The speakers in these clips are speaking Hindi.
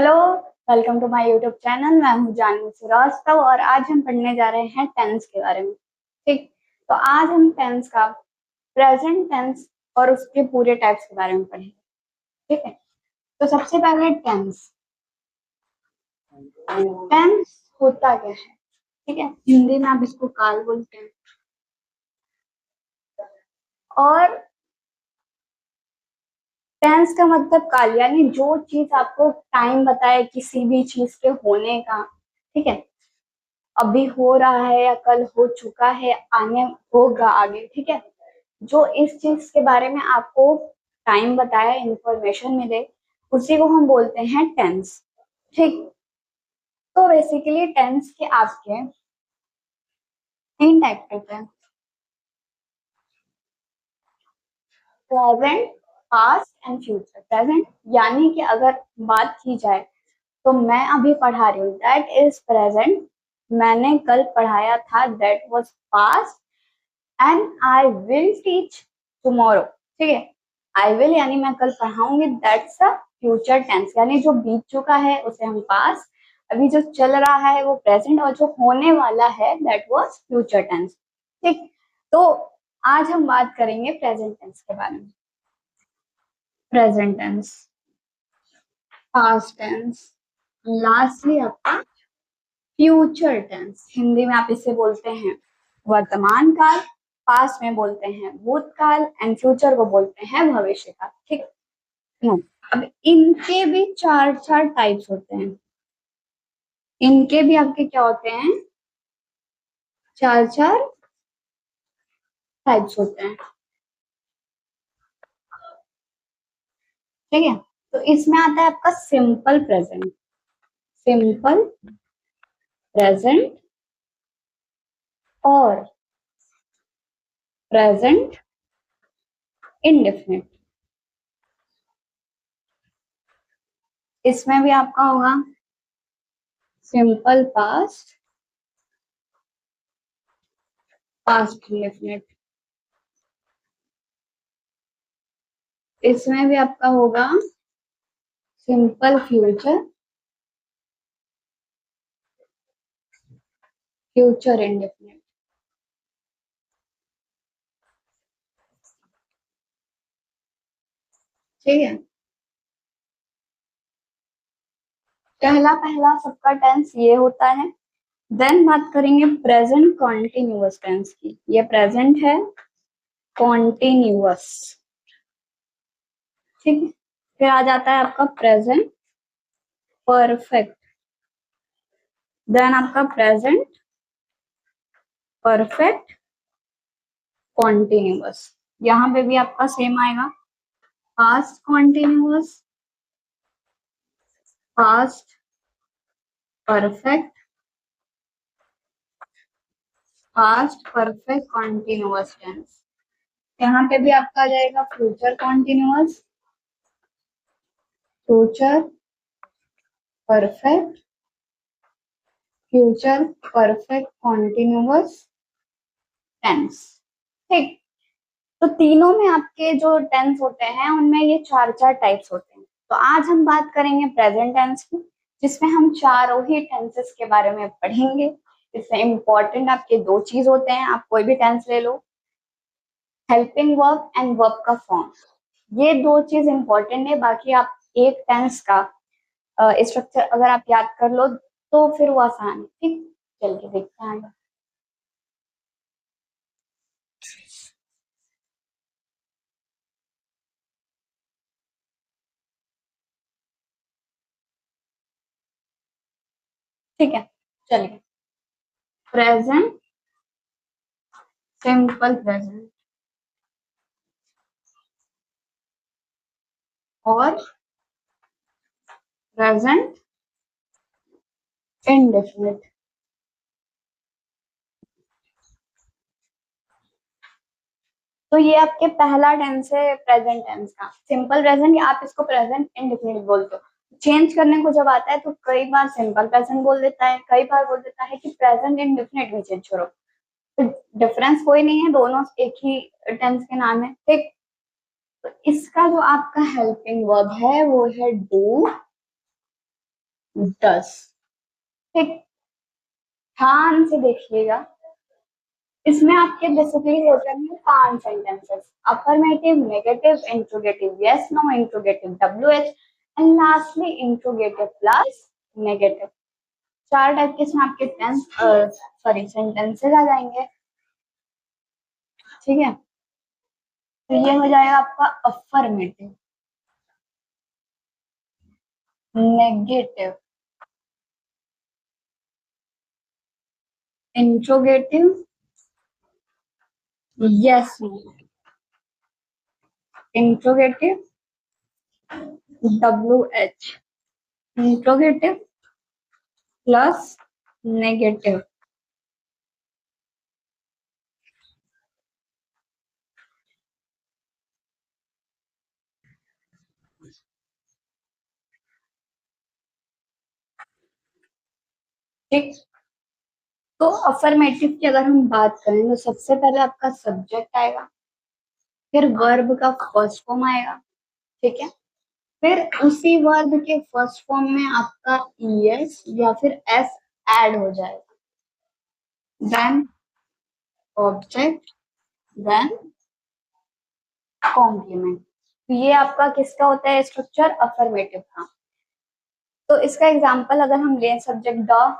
Hello. Welcome to my YouTube channel. मैं हूँ जानवी श्रीवास्तव और आज हम पढ़ने जा रहे हैं टेंस के बारे में। ठीक, तो आज हम टेंस का प्रेजेंट टेंस और उसके पूरे टाइप्स के बारे में पढ़ेंगे। ठीक है, तो सबसे पहले टेंस। टेंस होता क्या है? ठीक है, हिंदी में आप इसको काल बोलते हैं। और टेंस का मतलब काल, यानी जो चीज आपको टाइम बताए किसी भी चीज के होने का। ठीक है, अभी हो रहा है या कल हो चुका है, आने होगा आगे। ठीक है, जो इस चीज के बारे में आपको टाइम बताया, इंफॉर्मेशन मिले, उसी को हम बोलते हैं टेंस। ठीक, तो बेसिकली टेंस के आपके तीन टाइप होते हैं: present, past and future. Present यानी कि अगर बात की जाए तो मैं अभी पढ़ा रही हूँ, दैट इज प्रेजेंट। मैंने कल पढ़ाया था, that was past. And I will teach tomorrow. ठीक है, आई विल यानी मैं कल पढ़ाऊंगी, दैट्स अ फ्यूचर टेंस, यानी जो बीत चुका है उसे हम पास्ट, अभी जो चल रहा है वो प्रेजेंट, और जो होने वाला है दैट वाज फ्यूचर टेंस। ठीक, तो आज हम बात करेंगे प्रेजेंट टेंस के बारे में। Present tense, past tense, lastly आपका फ्यूचर टेंस। हिंदी में आप इसे बोलते हैं वर्तमान काल, पास्ट में बोलते हैं भूतकाल एंड फ्यूचर को बोलते हैं भविष्य काल। ठीक है, अब इनके भी चार चार टाइप्स होते हैं। इनके भी आपके क्या होते हैं? चार चार टाइप्स होते हैं। ठीक है, तो इसमें आता है आपका सिंपल प्रेजेंट, सिंपल प्रेजेंट और प्रेजेंट इंडेफिनिट। इसमें भी आपका होगा सिंपल पास्ट, पास्ट इंडेफिनिट। इसमें भी आपका होगा सिंपल फ्यूचर, फ्यूचर इंडेफिनिट। ठीक है, पहला पहला सबका टेंस ये होता है। देन बात करेंगे प्रेजेंट कॉन्टिन्यूअस टेंस की। ये प्रेजेंट है कॉन्टिन्यूअस। ठीक है, फिर आ जाता है आपका प्रेजेंट परफेक्ट, देन आपका प्रेजेंट परफेक्ट कॉन्टिन्यूअस। यहाँ पे भी आपका सेम आएगा, past continuous, past perfect, past perfect continuous tense. यहाँ पे भी आपका आ जाएगा future continuous, future perfect, future perfect continuous tense. ठीक, तो तीनों में आपके जो टेंस होते हैं उनमें ये चार चार टाइप्स होते हैं। तो आज हम बात करेंगे प्रेजेंट टेंस की, जिसमें हम चारों ही टेंसेस के बारे में पढ़ेंगे। इसमें इंपॉर्टेंट आपके दो चीज होते हैं, आप कोई भी टेंस ले लो, हेल्पिंग वर्ब एंड वर्ब का फॉर्म। ये दो चीज इंपॉर्टेंट है, बाकी आप एक टेंस का स्ट्रक्चर अगर आप याद कर लो तो फिर वो आसान है। ठीक, चल के देखते हैं आगे। ठीक है, चलिए। प्रेजेंट, सिंपल प्रेजेंट और प्रेजेंट इंडेफिनिट। तो ये आपके पहला टेंस है प्रेजेंट टेंस का, सिंपल प्रेजेंट, या आप इसको प्रेजेंट इंडेफिनिट बोलते हो। चेंज करने को जब आता है तो कई बार सिंपल प्रेजेंट बोल देता है, कई बार बोल देता है कि प्रेजेंट इंडेफिनिट भी चेंज करो। तो डिफरेंस कोई नहीं है, दोनों एक ही टेंस के नाम है। ठीक, तो इसका जो आपका हेल्पिंग वर्ब है वो है डू, डस। ठीक, ध्यान से देखिएगा, इसमें आपके बेसिकली होते हैं 5 sentences, affirmative, negative, interrogative, yes no, interrogative W H, and lastly interrogative plus negative. 4 type के इसमें आपके टेंस सॉरी सेंटेंसेस आ जाएंगे। ठीक है, तो ये हो जाएगा आपका affirmative, negative, interrogative, yes no, interrogative W H, interrogative plus negative. ठीक, तो अफर्मेटिव की अगर हम बात करें तो सबसे पहले आपका सब्जेक्ट आएगा, फिर वर्ब का फर्स्ट फॉर्म आएगा। ठीक है, फिर उसी वर्ब के फर्स्ट फॉर्म में आपका ईएस या फिर एस ऐड हो जाएगा, देन ऑब्जेक्ट, देन कॉम्प्लीमेंट। तो ये आपका किसका होता है स्ट्रक्चर, अफर्मेटिव का। तो इसका एग्जांपल अगर हम लें, subject the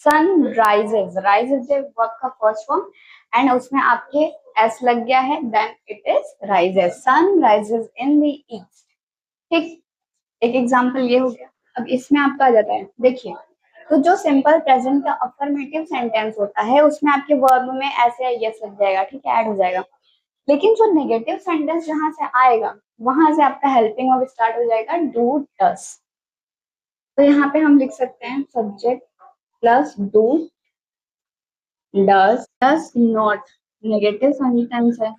sun rises, rises verb का फर्स्ट फॉर्म एंड उसमें आपके एस लग गया है, then it is rises, sun rises in the east. ठीक, एक एग्जांपल ये हो गया। अब इसमें आपका आ जाता है, देखिए, तो जो सिंपल प्रेजेंट का अफर्मेटिव सेंटेंस होता है उसमें आपके वर्ब में ऐसे यस लग जाएगा, ठीक है, ऐड हो जाएगा। लेकिन जो नेगेटिव सेंटेंस जहां से आएगा वहां से आपका हेल्पिंग वर्ब स्टार्ट हो जाएगा, डू डस। तो यहाँ पे हम लिख सकते हैं subject plus do does does not, negative sentence है,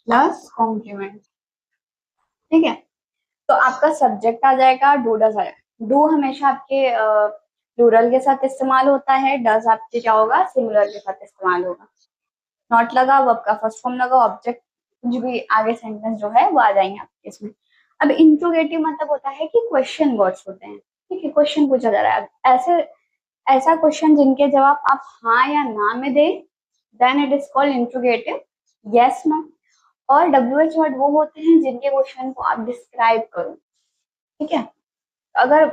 प्लस कॉम्प्लीमेंट। ठीक है, तो आपका सब्जेक्ट आ जाएगा, डू डस आ जाएगा। डू हमेशा आपके प्लूरल के साथ इस्तेमाल होता है, डस आपके क्या होगा, सिंगुलर के साथ इस्तेमाल होगा। नॉट लगा, वर्ब का फर्स्ट फॉर्म लगा, ऑब्जेक्ट, कुछ भी आगे सेंटेंस जो है वो आ जाएंगे आपके इसमें। अब इंट्रोगेटिव मतलब होता है कि क्वेश्चन वर्ड्स होते हैं। ठीक है, क्वेश्चन पूछा जा रहा है, ऐसे ऐसा क्वेश्चन जिनके जवाब आप हाँ या ना में दे, then it is called interrogative, yes no. और डब्ल्यू एच वर्ड वो होते हैं जिनके क्वेश्चन को आप डिस्क्राइब करो। ठीक है, अगर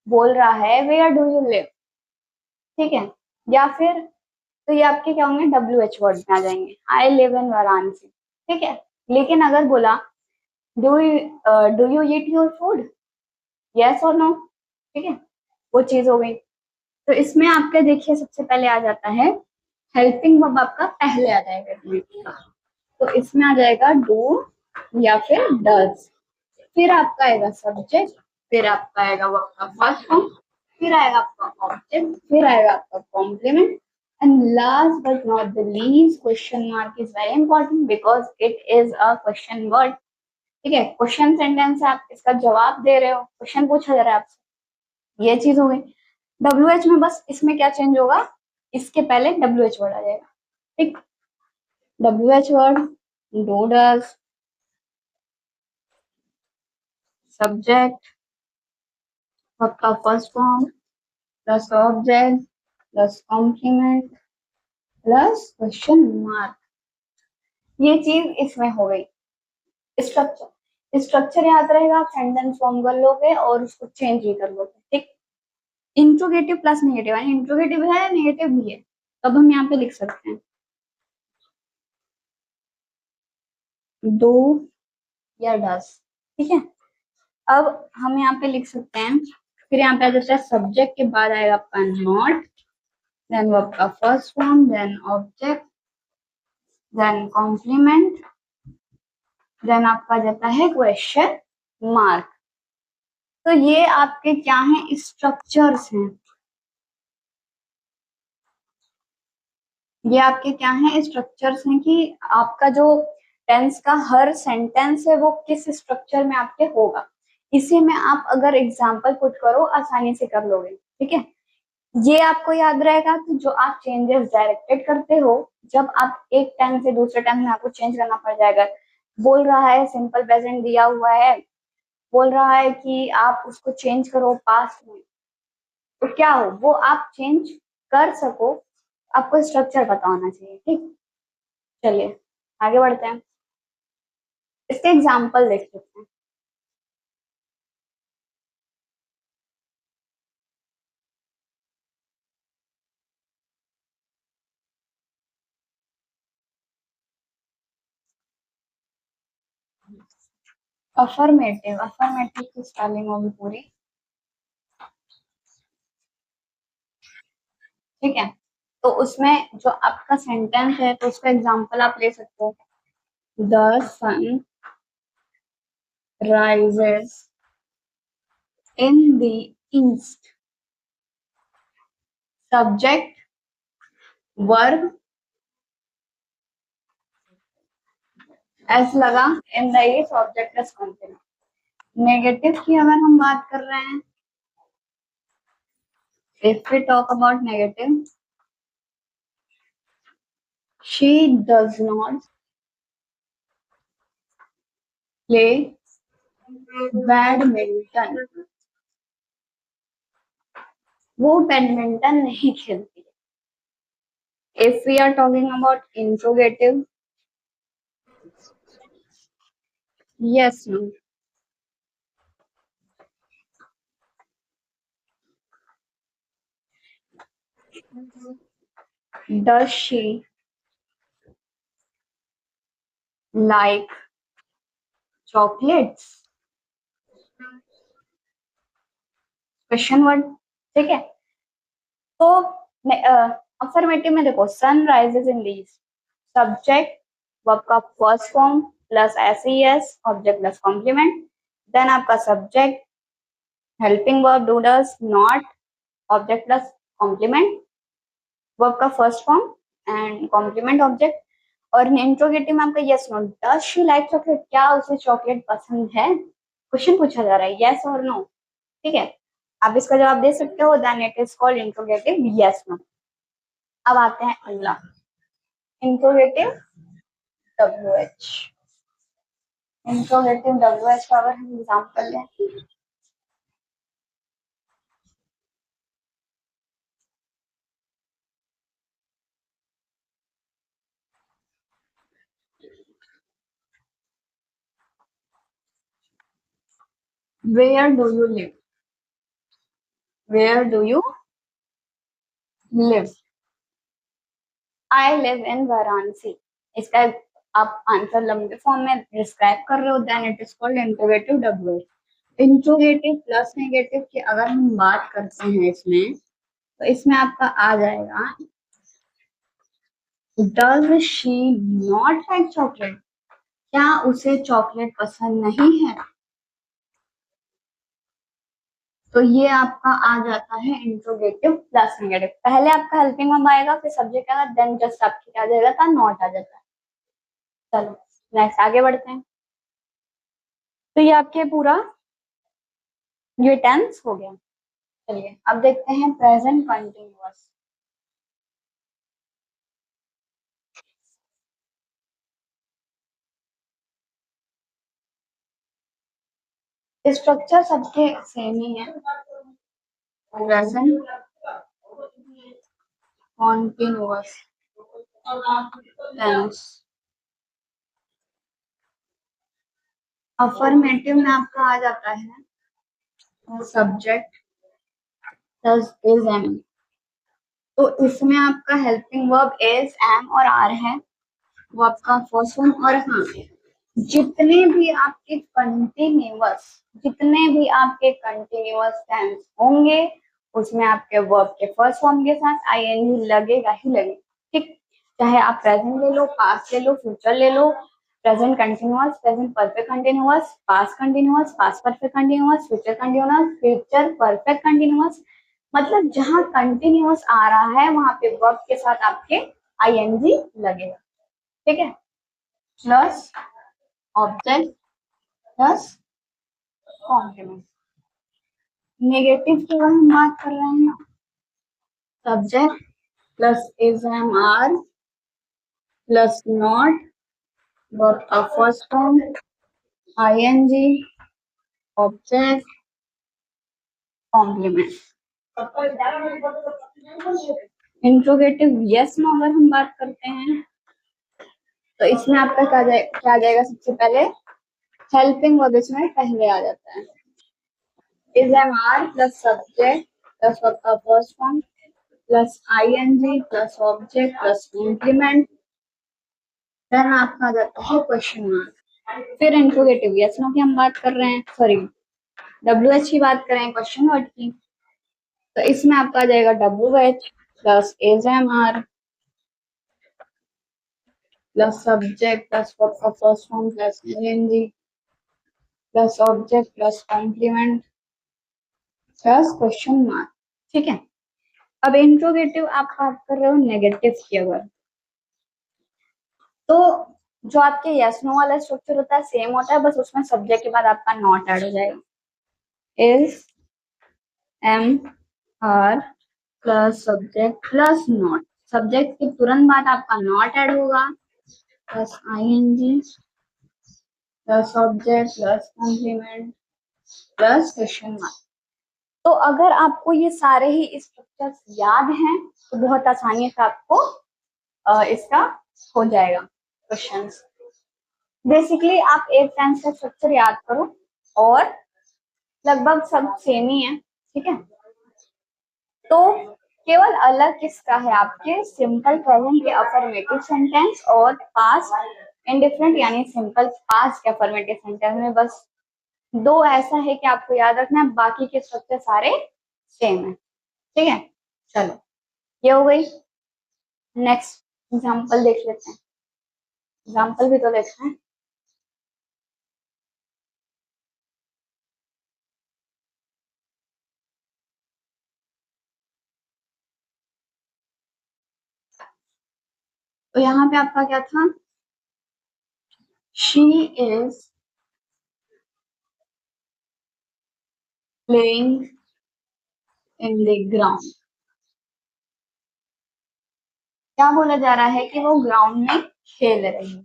बोल रहा है वेयर डू यू लिव, ठीक है, या फिर, तो ये आपके क्या होंगे, डब्ल्यू एच वर्ड में आ जाएंगे, आई लिव इन वाराणसी। ठीक है, लेकिन अगर बोला do you eat your food, yes और नो, ठीक है, वो चीज हो गई। तो इसमें आपके देखिए सबसे पहले आ जाता है हेल्पिंग वर्ब, आपका पहले आ जाएगा, तो इसमें आ जाएगा डू या फिर डज, फिर आपका आएगा सब्जेक्ट, फिर आपका आएगा वर्ब का फर्स्ट फॉर्म, फिर आएगा आपका ऑब्जेक्ट, फिर आएगा आपका complement, and last but not the least question mark is very important because it is a question word. ठीक है, क्वेश्चन सेंटेंस है, आप इसका जवाब दे रहे हो, क्वेश्चन पूछा जा रहा है आपसे, ये चीज हो गई। डब्ल्यू एच में बस इसमें क्या चेंज होगा, इसके पहले डब्ल्यू एच वर्ड आ जाएगा। ठीक, W H word, do does, subject, verb का first form plus object plus complement plus question mark, ये चीज इसमें हो गई। स्ट्रक्चर, स्ट्रक्चर याद रहेगा, आप सेंटेंस फॉर्म कर लोगे और उसको चेंज भी कर लोगे। ठीक, इंट्रोगेटिव प्लस नेगेटिव, यानी इंट्रोगेटिव है नेगेटिव भी है, तब हम यहाँ पे लिख सकते हैं डू या डस। ठीक है, अब हम यहाँ पे लिख सकते हैं, फिर यहाँ पे आ जाता है सब्जेक्ट के बाद आएगा आपका नॉट, देन वर्ब का first form, then object, then complement, then आपका जाता है क्वेश्चन मार्क। तो ये आपके क्या हैं, स्ट्रक्चर्स हैं, ये आपके क्या हैं, स्ट्रक्चर्स हैं कि आपका जो टेंस का हर सेंटेंस है वो किस स्ट्रक्चर में आपके होगा। इसी में आप अगर एग्जाम्पल पुट करो आसानी से कर लोगे। ठीक है, ये आपको याद रहेगा, तो जो आप चेंजेस डायरेक्टेड करते हो, जब आप एक टेंस से दूसरे टेंस में आपको चेंज करना पड़ जाएगा, बोल रहा है सिंपल प्रेजेंट दिया हुआ है, बोल रहा है कि आप उसको चेंज करो पास्ट में, तो क्या हो वो आप चेंज कर सको, आपको स्ट्रक्चर पता होना चाहिए। ठीक, चलिए आगे बढ़ते हैं, इसके एग्जाम्पल देख लेते हैं। अफर्मेटिव, अफर्मेटिव की स्पेलिंग होगी पूरी, ठीक है। तो उसमें जो आपका सेंटेंस है तो उसका एग्जांपल आप ले सकते हो, the sun rises in the east, subject verb S लगा, in the east object plus complement. Negative की अगर हम बात कर रहे हैं, if we talk about negative, she does not play badminton, वो बैडमिंटन नहीं खेलती। If we are talking about interrogative, yes no, does she like chocolates, question word, ठीक है। तो अफर्मेटिव में देखो, sun rises in the east, subject verb का first form plus S object plus complement, then आपका subject helping verb do does not object plus complement, verb का first form and complement object. और इंट्रोगेटिव में आपका yes no, does she like chocolate, क्या उसे चॉकलेट पसंद है, क्वेश्चन पूछा जा रहा है, यस और नो, ठीक है। आप इसका जवाब दे सकते हो, then it is called interrogative yes no. अब आते हैं अगला, interrogative W H. Interrogative W H का अगर हम एग्जाम्पल लें, where do you live, where do you live, I live in Varanasi. इसका आप आंसर लंबे फॉर्म में डिस्क्राइब कर रहे हो, then it is called interrogative W H. Interrogative plus negative की अगर हम बात करते हैं इसमें, तो इसमें आपका आ जाएगा, does she not like chocolate, क्या उसे चॉकलेट पसंद नहीं है, तो ये आपका आ जाता है इंट्रोगेटिव प्लस नेगेटिव। पहले आपका हेल्पिंग वर्ब आएगा, फिर सब्जेक्ट आएगा, देन जस्ट आपकी आ जाएगा था नॉट आ जाता है। चलो नेक्स्ट आगे बढ़ते हैं। तो ये आपके पूरा ये टेंस हो गया। चलिए अब देखते हैं प्रेजेंट कंटिन्यूअस। स्ट्रक्चर सबके सेम ही है, प्रेजेंट कॉन्टिन्यूअस टेंस। अफर्मेटिव में आपका आ जाता है सब्जेक्ट प्लस इज एम, तो इसमें आपका हेल्पिंग वर्ब इज एम और आर है, वो आपका फर्स्ट वन। और हाँ, जितने भी आपके कंटिन्यूअस, जितने भी आपके कंटिन्यूअस टेंस होंगे उसमें आपके वर्ब के फर्स्ट फॉर्म के साथ आईएनजी लगेगा ही लगेगा, ठीक। चाहे आप प्रेजेंट ले लो, पास्ट ले लो, फ्यूचर ले लो, present continuous, present perfect continuous, past perfect continuous, future perfect continuous, मतलब जहां कंटिन्यूअस आ रहा है वहां पे वर्ब के साथ आपके आईएनजी लगेगा, ठीक है। Plus object plus complement. Negative की अगर हम बात कर रहे हैं, subject plus is am are plus not verb का first form ING object complement. Interrogative yes no अगर हम बात करते हैं तो इसमें आपका क्या आ जाएगा सबसे पहले, हेल्पिंग वर्ब इसमें पहले आ जाता है। Is am are plus subject plus verb का first form plus ING plus object plus complement, then आपका आ जाता है क्वेश्चन मार्क। फिर इंट्रोगेटिव यस नो की हम बात कर रहे हैं, सॉरी WH की बात करें क्वेश्चन वर्ड की, तो इसमें आपका आ जाएगा WH plus is am are plus subject plus verb का first form plus ING plus object plus complement plus question mark. ठीक है, अब इंट्रोगेटिव आप बात कर रहे हो नेगेटिव की, अगर तो जो आपके यस नो वाला स्ट्रक्चर होता है सेम होता है, बस उसमें सब्जेक्ट के बाद आपका नॉट ऐड हो जाएगा। Is am are plus subject plus not, subject के तुरंत बाद आपका नॉट ऐड होगा plus ING plus object plus complement plus question mark. तो अगर आपको ये सारे ही स्ट्रक्चर्स याद हैं तो बहुत आसानी से आपको इसका हो जाएगा क्वेश्चंस। बेसिकली आप एक टेंस का स्ट्रक्चर याद करो और लगभग सब सेम ही है। ठीक है, तो केवल अलग किसका है, आपके सिंपल प्रेजेंट के अफर्मेटिव सेंटेंस और पास्ट इंडिफरेंट यानी सिंपल पास्ट के अफर्मेटिव सेंटेंस में बस दो ऐसा है कि आपको याद रखना है, बाकी के स्ट्रक्चर सारे सेम है। ठीक है, चलो ये हो गई। नेक्स्ट एग्जांपल देख लेते हैं, एग्जांपल भी तो देखना है। तो यहाँ पे आपका क्या था, she is playing in the ground. क्या बोला जा रहा है कि वो ग्राउंड में खेल रही है।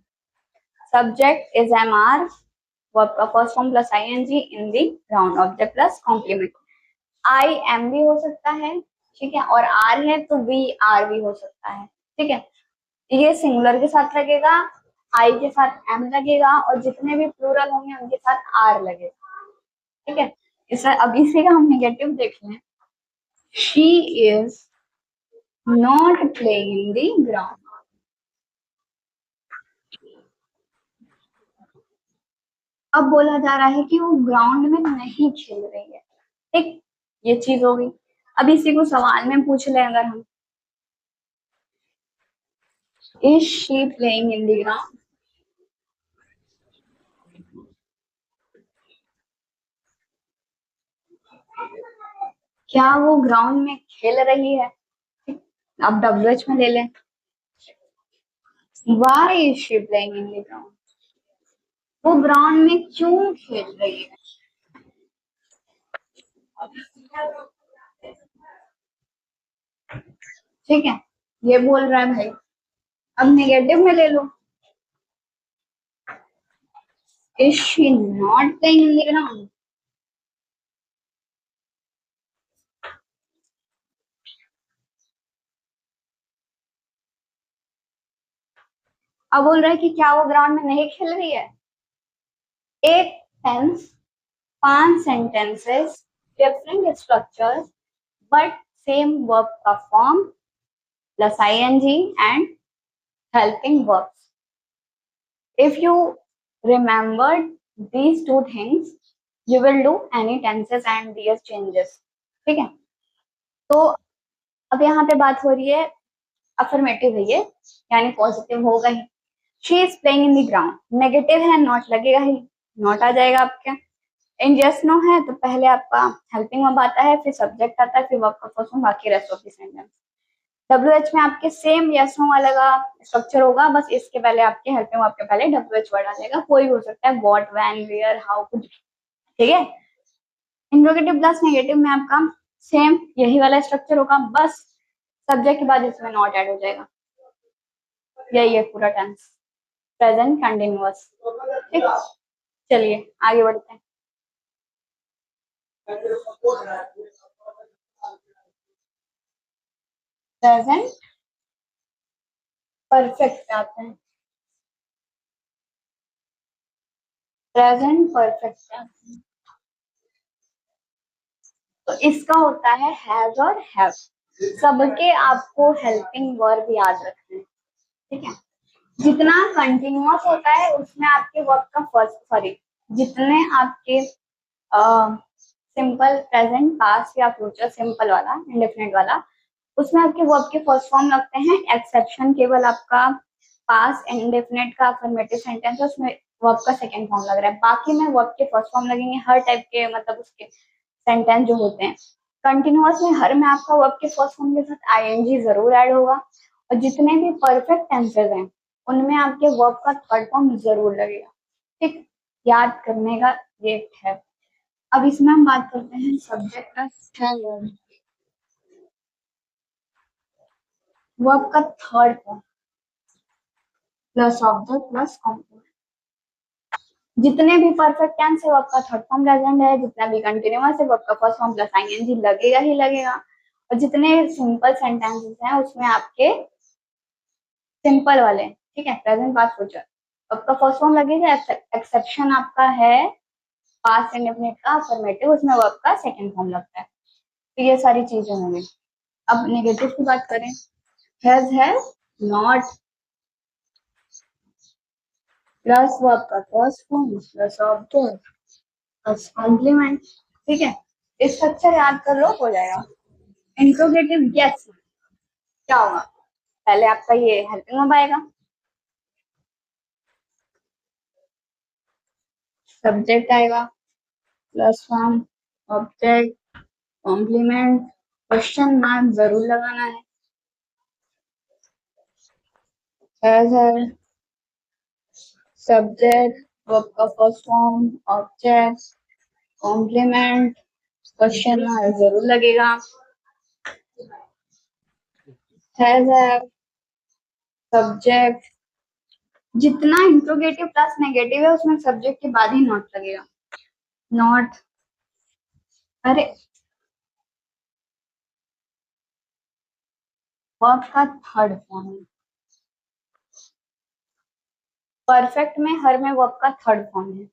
Subject is am are, verb का first form plus ING in the ground, object plus complement. I am भी हो सकता है, ठीक है, और आर है तो वी आर भी हो सकता है। ठीक है, ये सिंगुलर के साथ लगेगा, आई के साथ एम लगेगा और जितने भी प्लूरल होंगे उनके साथ आर लगेगा। ठीक है, इस अब इसी का हम नेगेटिव देख लें, she is not playing in the ground. अब बोला जा रहा है कि वो ग्राउंड में नहीं खेल रही है। ठीक, ये चीज हो गई। अब इसी को सवाल में पूछ ले अगर हम, is she playing in the ground, क्या वो ग्राउंड में खेल रही है। अब WH में ले लें, why is she playing in the ground, वो ग्राउंड में क्यों खेल रही है। ठीक है, ये बोल रहा है भाई। अब नेगेटिव में ले लो, is she not playing in the ground, अब बोल रहा है कि क्या वो ग्राउंड में नहीं खेल रही है। एक tense, 5 sentences, different structures but same verb का form plus ING and helping verbs. If you remembered these two things, you will do any tenses and their changes. ठीक है, तो अब यहाँ पे बात हो रही है अफर्मेटिव है ये, यानी पॉजिटिव होगा ही। She is playing in the ground, negative है नॉट लगेगा ही, नॉट आ जाएगा आपके। इन यस नो है तो पहले आपका हेल्पिंग वर्ब आता है, फिर सब्जेक्ट आता है, फिर वर्ब का फर्स्ट फॉर्म, बाकी rest of the sentence. WH में आपके सेम यस नो वाला का स्ट्रक्चर होगा, बस इसके पहले आपके हेल्पिंग वर्ब के पहले WH वर्ड आ जाएगा, कोई भी हो सकता है, व्हाट, व्हेन, वेयर, हाउ, कुछ। ठीक है, इंट्रोगेटिव प्लस नेगेटिव में आपका सेम यही वाला स्ट्रक्चर होगा, बस सब्जेक्ट के बाद इसमें नॉट ऐड हो जाएगा। यही है पूरा टेंस, प्रेजेंट कंटिन्यूअस। ठीक, चलिए आगे बढ़ते हैं। प्रेजेंट परफेक्ट पे आते हैं। प्रेजेंट परफेक्ट पे आते हैं। तो इसका होता है हैज और हैव। सबके आपको हेल्पिंग वर्ब याद रखना है, ठीक है। जितना कंटिन्यूअस होता है उसमें आपके वर्ब का फर्स्ट, सॉरी, जितने आपके सिंपल प्रेजेंट पास्ट या फ्यूचर सिंपल वाला इंडेफिनिट वाला, उसमें आपके वर्ब के फर्स्ट फॉर्म लगते हैं। एक्सेप्शन केवल आपका पास्ट इंडेफिनिट का अफर्मेटिव सेंटेंस है, उसमें वर्ब का सेकंड फॉर्म लग रहा है। बाकी में वर्ब के फर्स्ट फॉर्म लगेंगे हर टाइप के, मतलब उसके सेंटेंस जो होते हैं। कंटिन्यूअस में हर में आपका वर्ब के फर्स्ट फॉर्म के साथ आईएनजी जरूर ऐड होगा, और जितने भी परफेक्ट टेंसेज हैं उनमें आपके वर्ब का थर्ड फॉर्म जरूर लगेगा, ठीक। याद करने का ये है। अब इसमें हम बात करते हैं सब्जेक्ट का। वर्ब का third form plus object plus complement. जितने भी परफेक्ट टेंस है वर्ब का थर्ड फॉर्म प्रेजेंट है, जितना भी कंटिन्यूअस है वर्ब का फर्स्ट फॉर्म प्लस आईएनजी लगेगा ही लगेगा, और जितने सिंपल सेंटेंसेस हैं उसमें आपके सिंपल वाले, ठीक है, प्रेजेंट पास्ट फ्यूचर, आपका फर्स्ट फॉर्म लगेगा। एक्सेप्शन आपका है पास्ट इंडेफिनिट का अफर्मेटिव, उसमें वर्ब का सेकंड फॉर्म लगता है। तो ये सारी चीजें होंगी। अब नेगेटिव की बात करें, हैज नॉट प्लस वर्ब का first form plus object plus complement, ठीक है। स्ट्रक्चर याद कर लो, हो जाएगा। इंट्रोगेटिव यस क्या होगा, पहले आपका ये हेल्पिंग वर्ब आएगा, सब्जेक्ट आएगा plus form object complement, question mark जरूर लगाना है सब्जेक्ट वर्ब का first form object complement, question mark जरूर लगेगा। है सब्जेक्ट, जितना इंट्रोगेटिव प्लस नेगेटिव है उसमें सब्जेक्ट के बाद ही नॉट लगेगा। नॉट, अरे वर्ब का थर्ड फॉर्म है। परफेक्ट में हर में वर्ब का थर्ड फॉर्म है,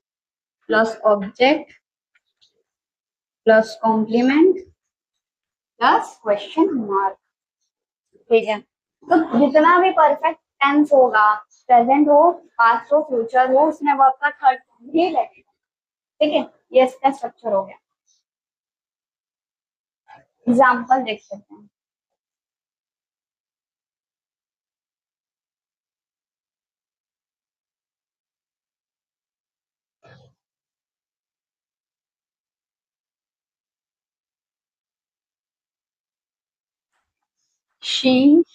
plus object plus complement plus question mark, ठीक है। तो जितना भी परफेक्ट टेंस होगा, प्रेजेंट हो पास्ट हो फ्यूचर हो, उसमें वर्ब का थर्ड फॉर्म ही लगेगा, ठीक है। ये इसका स्ट्रक्चर हो गया। एग्जाम्पल देख सकते हैं। शी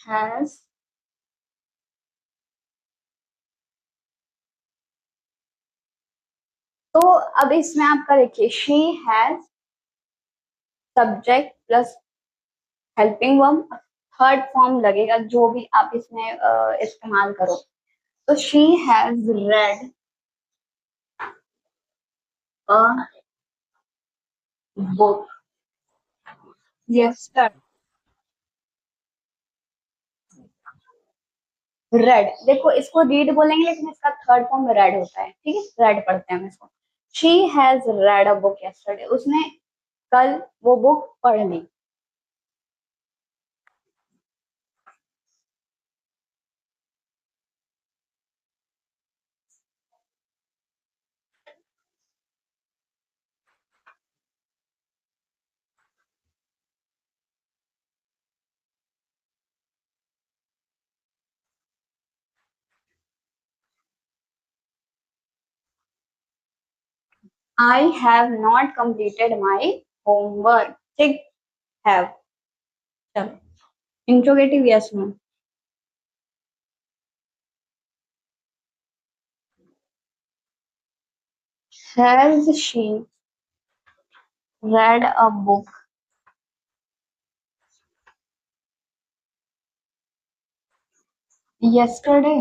हैज, तो अब इसमें आपका देखिए, she has subject plus helping verb, third form लगेगा जो भी आप इसमें इस्तेमाल करो। तो she has read a book yesterday. Red, देखो इसको रीड बोलेंगे लेकिन इसका थर्ड फॉर्म रेड होता है, ठीक है, रेड पढ़ते हैं हम इसको। She has read a book yesterday, उसने कल वो बुक पढ़ ली। I have not completed my homework, ठीक, हैव, चलो interrogative yes no. Has she read a book yesterday,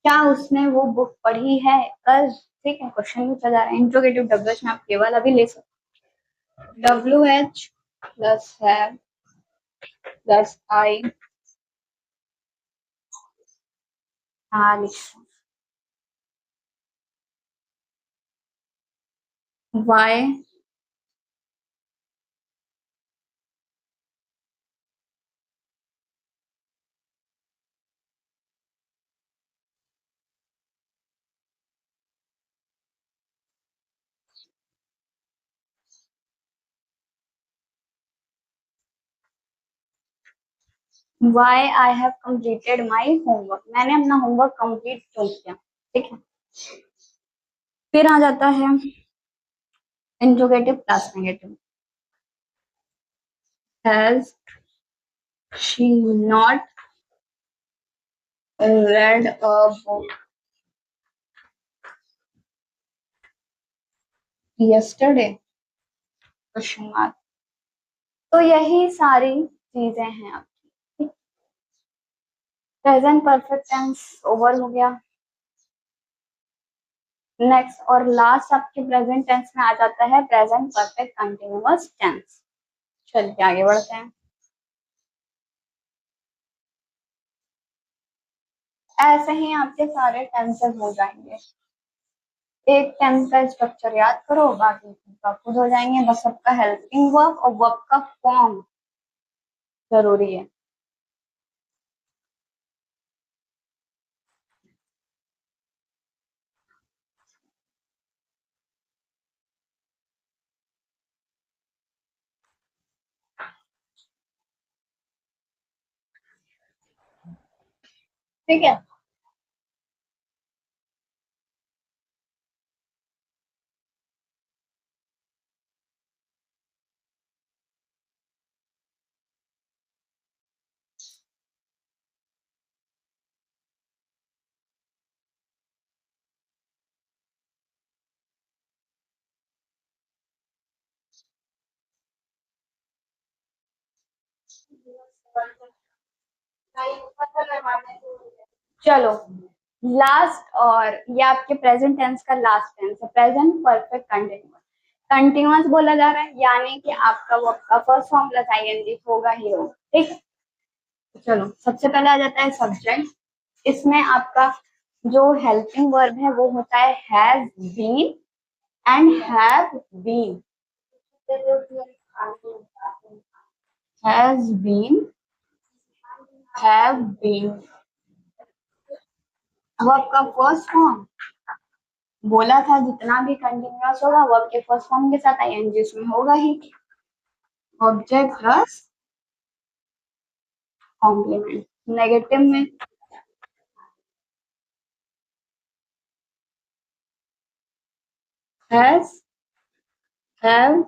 क्या उसने वो बुक पढ़ी है कल? ठीक है, क्वेश्चन पूछा जा रहा है। इंट्रोगेटिव डब्ल्यूएच में आप केवल अभी ले सकते, डब्ल्यू एच प्लस है प्लस आई, हाँ लिखो, why why I have completed my homework, मैंने अपना होमवर्क कंप्लीट क्यों किया। ठीक है, फिर आ जाता है interrogative plus negative, has she not read a book yesterday? Question mark. तो यही सारी चीजें हैं आपकी। प्रेजेंट परफेक्ट टेंस ओवर हो गया। नेक्स्ट और लास्ट आपके प्रेजेंट टेंस में आ जाता है प्रेजेंट परफेक्ट कंटिन्यूअस टेंस। चलिए आगे बढ़ते हैं। ऐसे ही आपके सारे टेंसेस हो जाएंगे। एक टेंस का स्ट्रक्चर याद करो, बाकी का खुद हो जाएंगे। बस सबका हेल्पिंग वर्ब और वर्ब का फॉर्म जरूरी है। ठीक है, चलो लास्ट, और ये आपके प्रेजेंट टेंस का लास्ट टेंस है, प्रेजेंट परफेक्ट कंटिन्यूअस। कंटिन्यूअस बोला जा रहा है यानी कि आपका वर्ब का फर्स्ट फॉर्म प्लस आईएनजी होगा ही होगा। ठीक है, तो चलो सबसे पहले आ जाता है सब्जेक्ट। इसमें आपका जो हेल्पिंग वर्ब है वो होता है has been and have been. Has been, have been, verb का फर्स्ट फॉर्म बोला था जितना भी कंटिन्यूअस होगा वर्ब के फर्स्ट फॉर्म के साथ आईएनजी उसमें होगा ही। Object plus complement. नेगेटिव में has, have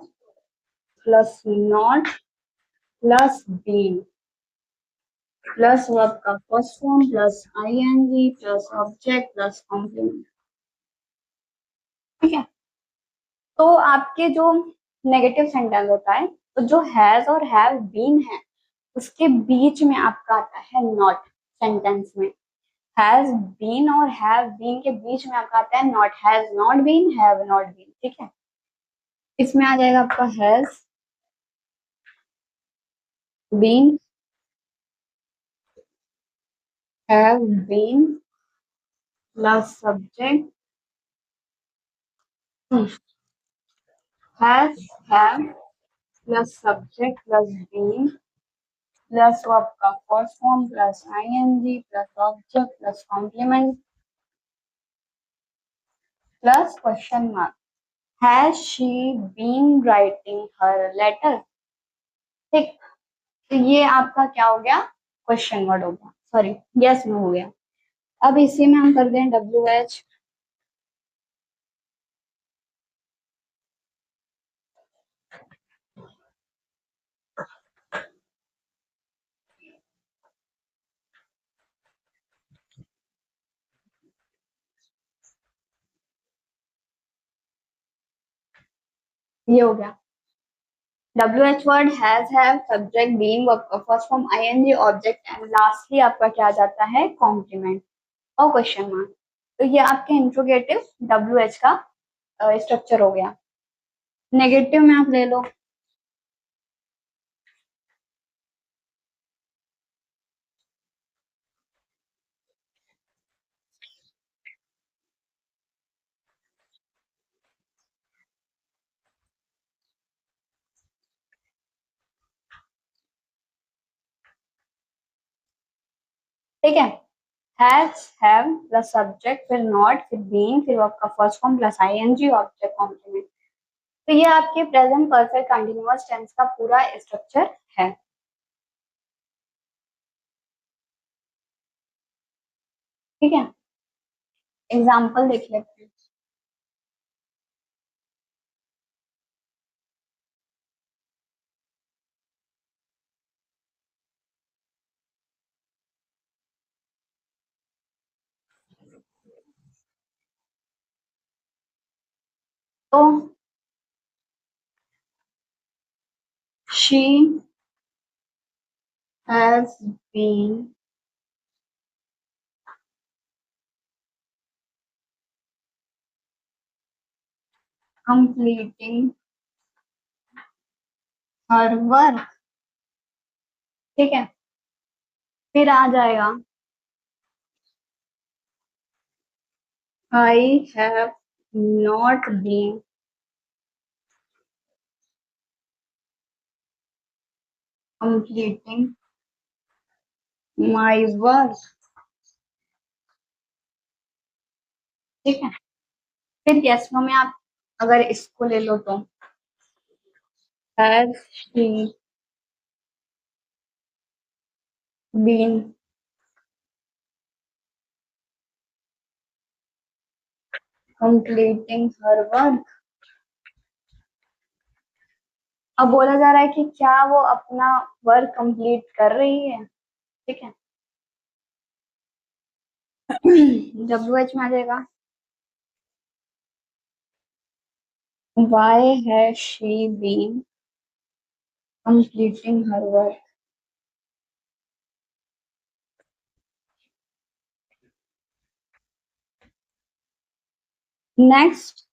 plus not plus been plus verb का first form plus ING plus object plus complement. ठीक है, तो आपके जो नेगेटिव सेंटेंस होता है तो जो हैज और हैव बीन है उसके बीच में आपका आता है नॉट। सेंटेंस में हैज बीन और हैव बीन के बीच में आपका आता है not, has not been, have not been. ठीक है, इसमें आ जाएगा आपका has been, have been plus subject, has have plus subject plus been plus verb का first form plus ING plus object plus complement plus question mark. Has she been writing her letter? ठीक, तो ये आपका क्या हो गया, क्वेश्चन वर्ड हो गया, सॉरी यस में हो गया। अब इसी में हम कर दें डब्ल्यू एच। ये हो गया W H word, has have subject been verb का first form ING object and lastly आपका क्या आ जाता है कॉम्प्लीमेंट। और क्वेश्चन मार्क। तो ये आपके इंट्रोगेटिव WH का स्ट्रक्चर हो गया। नेगेटिव में आप ले लो, ठीक है। हैज, हैव प्लस सब्जेक्ट, फिर नॉट, फिर बीइंग, फिर वर्ब का first form plus ING, object complement. तो ये आपके प्रेजेंट परफेक्ट कंटिन्यूअस टेंस का पूरा स्ट्रक्चर है। ठीक है, एग्जाम्पल देख लेते हैं। तो she has been completing her work. ठीक है, फिर आ जाएगा I have not been completing my work. ठीक है, फिर यस नो में आप अगर इसको ले लो तो has she been completing her work. अब बोला जा रहा है कि क्या वो अपना वर्क कंप्लीट कर रही है। ठीक है, WH में आ जाएगा why has she been completing her work. Next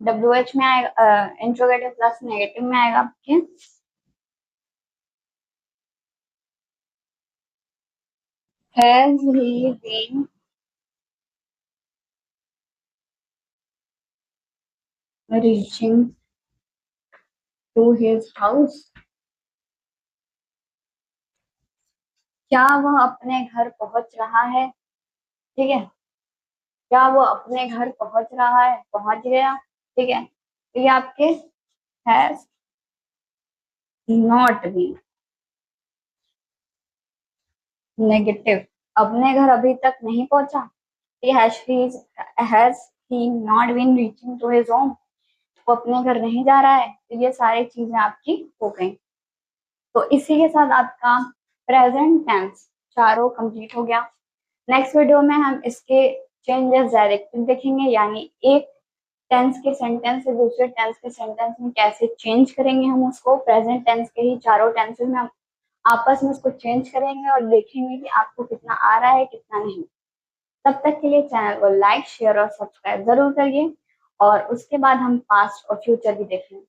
WH में आएगा, इंट्रोगेटिव प्लस नेगेटिव में आएगा आपके has he been reaching to his house. क्या वह अपने घर पहुंच रहा है। ठीक है, क्या वो अपने घर पहुंच रहा है, पहुंच गया। ठीक है, तो ये आपके हैज नॉट बीन नेगेटिव, अपने घर अभी तक नहीं पहुंचा। ये has he not been reaching to his home, वो अपने घर नहीं जा रहा है। तो ये सारी चीजें आपकी हो गई। तो इसी के साथ आपका प्रेजेंट टेंस चारों कंप्लीट हो गया। नेक्स्ट वीडियो में हम इसके चेंजेस डायरेक्टली देखेंगे, यानी एक टेंस के सेंटेंस से दूसरे टेंस के सेंटेंस में कैसे चेंज करेंगे हम उसको। प्रेजेंट टेंस के ही चारों टेंसेस में हम आपस में उसको चेंज करेंगे और देखेंगे कि आपको कितना आ रहा है कितना नहीं। तब तक के लिए चैनल को लाइक शेयर और सब्सक्राइब जरूर करिए, और उसके बाद हम पास्ट और फ्यूचर भी देखेंगे।